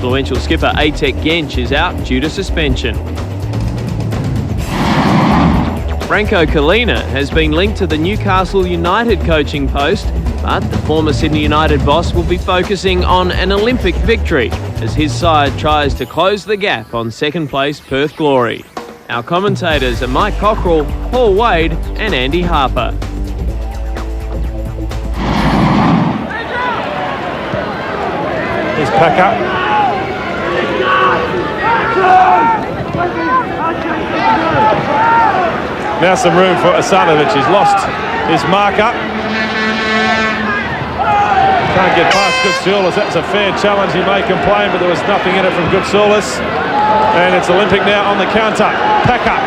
Influential skipper Atek Genç is out due to suspension. Branko Kalina has been linked to the Newcastle United coaching post, but the former Sydney United boss will be focusing on an Olympic victory as his side tries to close the gap on second place Perth Glory. Our commentators are Mike Cockrell, Paul Wade and Andy Harper. Here's Packer. Now some room for Asanovic. He's lost his marker. Can't get past Goutzioulis. That's a fair challenge. He may complain, but there was nothing in it from Goutzioulis. And it's Olympic now on the counter. Packer.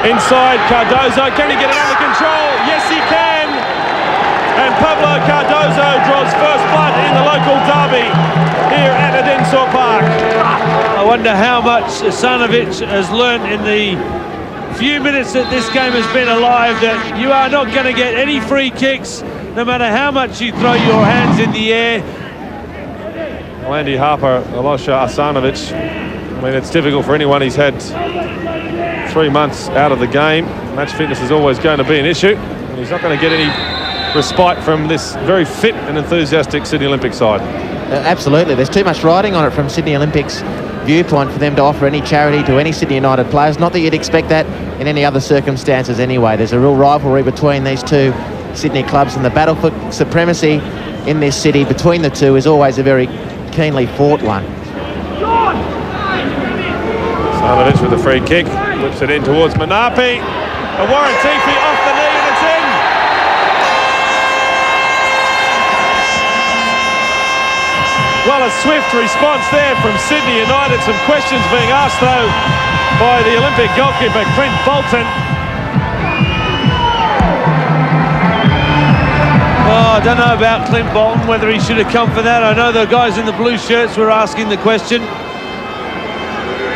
Inside Cardozo. Can he get it under control? Yes, he can. And Pablo Cardozo draws first blood in the local derby here at Edensor Park. I wonder how much Asanovic has learnt in the few minutes that this game has been alive, that you are not going to get any free kicks no matter how much you throw your hands in the air. Well, Andy Harper, Aljosa Asanovic, I mean, it's difficult for anyone. He's had 3 months out of the game. Match fitness is always going to be an issue, and he's not going to get any respite from this very fit and enthusiastic Sydney Olympic side. Absolutely, there's too much riding on it from Sydney Olympics viewpoint for them to offer any charity to any Sydney United players. Not that you'd expect that in any other circumstances anyway. There's a real rivalry between these two Sydney clubs, and the battle for supremacy in this city between the two is always a very keenly fought one. Sarnovic with a free kick, whips it in towards Menapi. Awaritefe off the knee and it's in. Well, a swift response there from Sydney United. Some questions being asked, though, by the Olympic goalkeeper, Clint Bolton. Oh, I don't know about Clint Bolton, whether he should have come for that. I know the guys in the blue shirts were asking the question.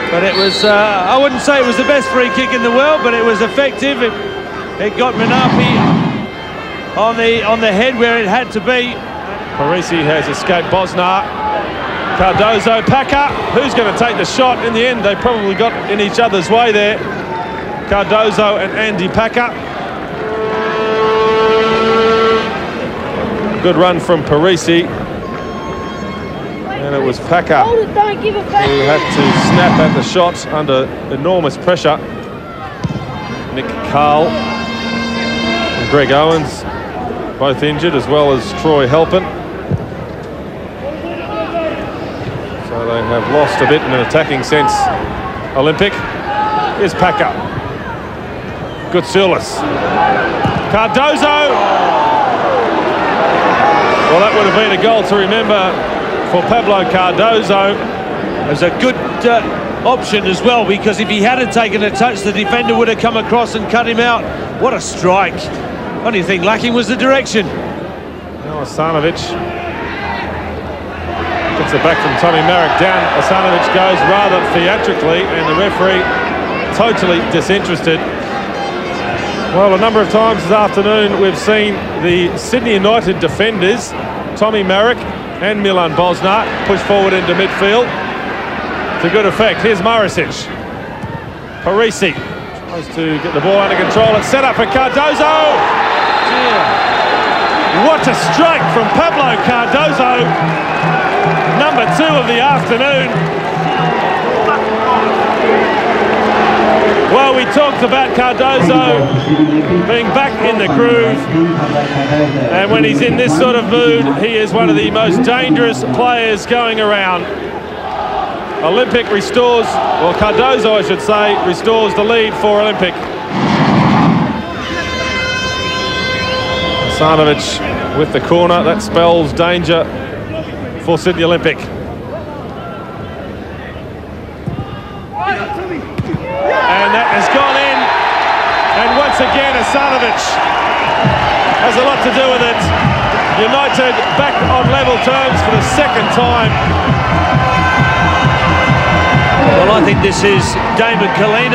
But it was, I wouldn't say it was the best free kick in the world, but it was effective. It got Menapi on the head where it had to be. Maric has escaped Bosnar. Cardozo, Packer. Who's going to take the shot? In the end, they probably got in each other's way there. Cardozo and Andy Packer. Good run from Maric. And it was Packer who had to snap at the shot under enormous pressure. Nick Carl and Greg Owens both injured, as well as Troy Halpin. So they have lost a bit in an attacking sense. Olympic. Here's Packer. Goutzioulis. Cardozo. Well, that would have been a goal to remember for Pablo Cardozo. It was a good option as well, because if he hadn't taken a touch, the defender would have come across and cut him out. What a strike. Only thing lacking was the direction. Now Asanovic gets it back from Tommy Maric down. Asanovic goes rather theatrically, and the referee totally disinterested. Well, a number of times this afternoon we've seen the Sydney United defenders, Tommy Maric and Milan Bosnar, push forward into midfield to good effect. Here's Marusic. Maric tries to get the ball under control. It's set up for Cardozo. What a strike from Pablo Cardozo. Number 2 of the afternoon. Well, we talked about Cardozo being back in the groove, and when he's in this sort of mood, he is one of the most dangerous players going around. Olympic restores, well, Cardozo, I should say, restores the lead for Olympic. Asanovic with the corner, that spells danger for Sydney Olympic. And that has gone in, and once again Asanovic has a lot to do with it. United back on level terms for the second time. Well, I think this is Damon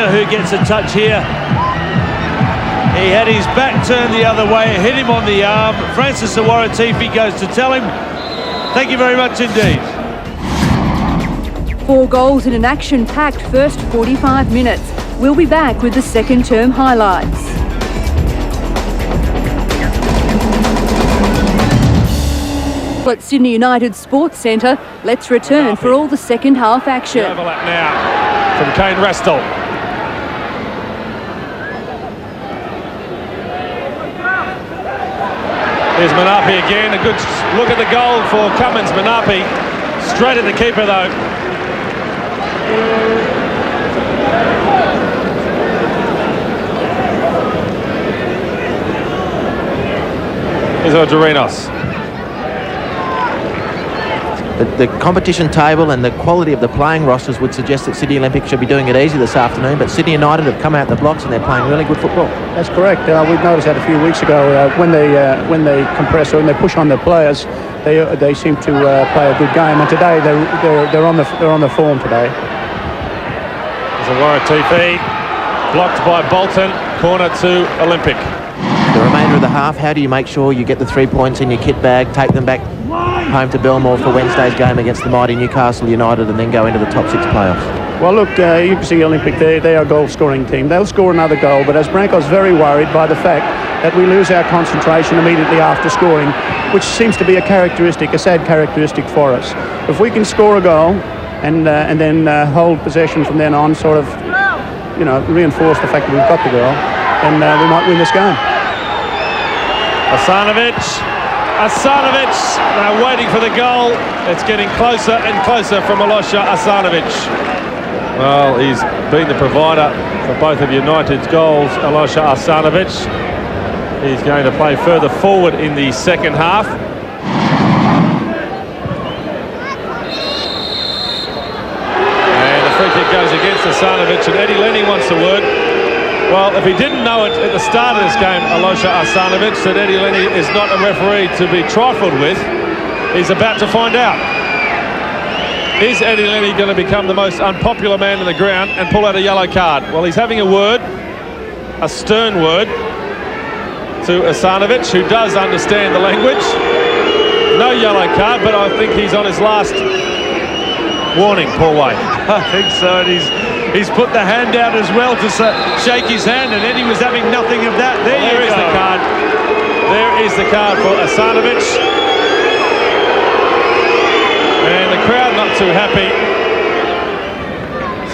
who gets a touch here. He had his back turned the other way, hit him on the arm. Francis Awaritefe goes to tell him, thank you very much indeed. 4 goals in an action-packed first 45 minutes. We'll be back with the second term highlights. At Sydney United Sports Centre, let's return for all the second half action. The overlap now from Kain Rastall. Here's Menapi again. A good look at the goal for Commins. Menapi straight at the keeper though. Here's Juric. The competition table and the quality of the playing rosters would suggest that Sydney Olympic should be doing it easy this afternoon, but Sydney United have come out the blocks and they're playing really good football. That's correct. We've noticed that a few weeks ago when they compress or when they push on their players, they seem to play a good game. And today they're on the form today. There's Awaritefe blocked by Bolton. Corner to Olympic. The remainder of the half, how do you make sure you get the 3 points in your kit bag, take them back home to Belmore for Wednesday's game against the mighty Newcastle United and then go into the top 6 playoffs? Well, look, you can see Olympic, they are a goal-scoring team. They'll score another goal, but as Branko's very worried by the fact that we lose our concentration immediately after scoring, which seems to be a sad characteristic for us. If we can score a goal and then hold possession from then on, sort of, reinforce the fact that we've got the goal, then we might win this game. Asanovic, now waiting for the goal. It's getting closer and closer from Aljosa Asanovic. Well, he's been the provider for both of United's goals, Aljosa Asanovic. He's going to play further forward in the second half. And the free kick goes against Asanovic, and Eddie Lenny wants the word. Well, if he didn't know it at the start of this game, Aljosa Asanovic, that Eddie Lenny is not a referee to be trifled with, he's about to find out. Is Eddie Lenny going to become the most unpopular man in the ground and pull out a yellow card? Well, he's having a word, a stern word, to Asanovic, who does understand the language. No yellow card, but I think he's on his last warning, Paul Way. I think so, and he's put the hand out as well to shake his hand, and Eddie was having nothing of that. There is the card. There is the card for Asanovic. And the crowd not too happy.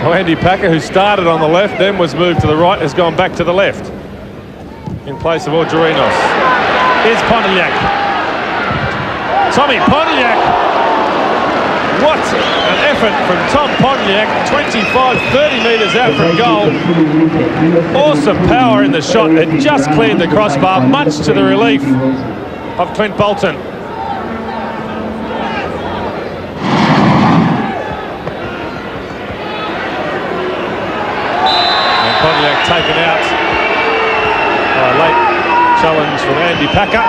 So Andy Packer, who started on the left, then was moved to the right, has gone back to the left in place of Juric. Here's Pondeljak. Tommy Pondeljak. What an effort from Tom Pondeljak, 25-30 metres out from goal. Awesome power in the shot. It just cleared the crossbar, much to the relief of Clint Bolton. And Pondeljak taken out by a late challenge from Andy Packer.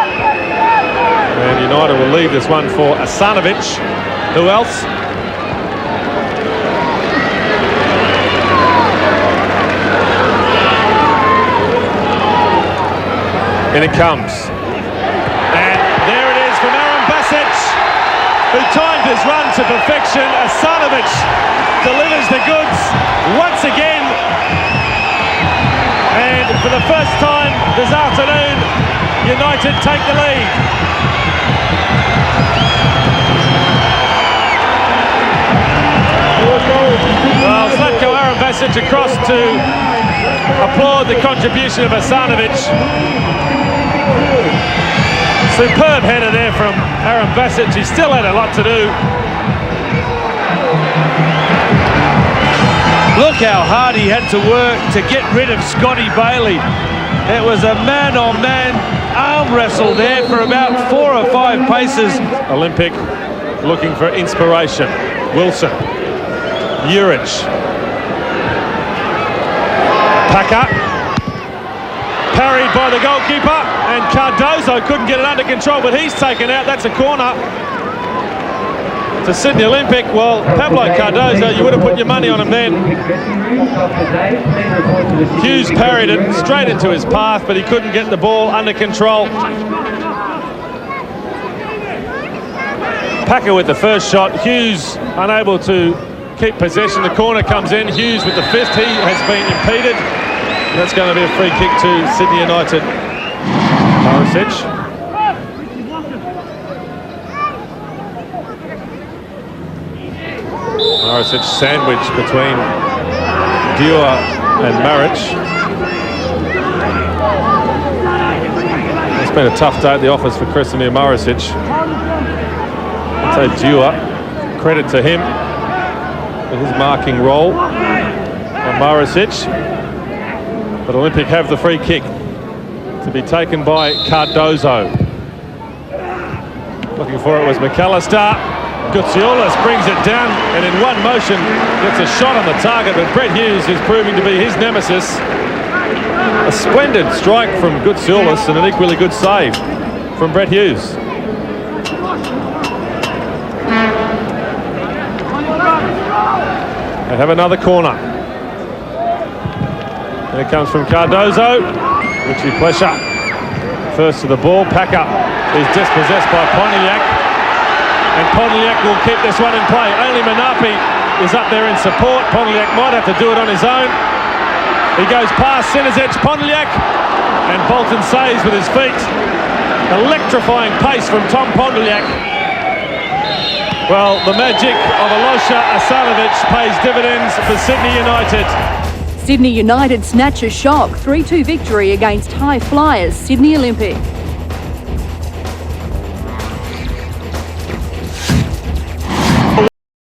And United will leave this one for Asanovic. Who else? In it comes. And there it is from Arambasic, who timed his run to perfection. Asanovic delivers the goods once again. And for the first time this afternoon, United take the lead. Well, Zlatko Arambasic across to applaud the contribution of Asanovic. Superb header there from Arambasic. He still had a lot to do. Look how hard he had to work to get rid of Scotty Baillie. It was a man-on-man arm wrestle there for about 4 or 5 paces. Olympic looking for inspiration. Wilson. Juric. Packer. Parried by the goalkeeper, and Cardozo couldn't get it under control, but he's taken out. That's a corner to Sydney Olympic. Well, Pablo Cardozo, you would have put your money on him then. Hughes parried it straight into his path, but he couldn't get the ball under control. Packer with the first shot. Hughes unable to keep possession. The corner comes in. Hughes with the fist. He has been impeded. That's going to be a free kick to Sydney United. Marusic. Marusic sandwich between Deur and Maric. It's been a tough day at the office for Kresimir Marusic. I'd say Deur, credit to him for his marking role on Marusic. But Olympic have the free kick to be taken by Cardozo. Looking for it was McAllister. Goutzioulis brings it down and in one motion gets a shot on the target, but Brett Hughes is proving to be his nemesis. A splendid strike from Goutzioulis and an equally good save from Brett Hughes. They have another corner. Here it comes from Cardozo. Richie Plesa first to the ball. Packer is dispossessed by Pondeljak. And Pondeljak will keep this one in play. Only Menapi is up there in support. Pondeljak might have to do it on his own. He goes past Sinozic, Pondeljak, and Bolton saves with his feet. Electrifying pace from Tom Pondeljak. Well, the magic of Aljosa Asanovic pays dividends for Sydney United. Sydney United snatch a shock 3-2 victory against high flyers Sydney Olympic.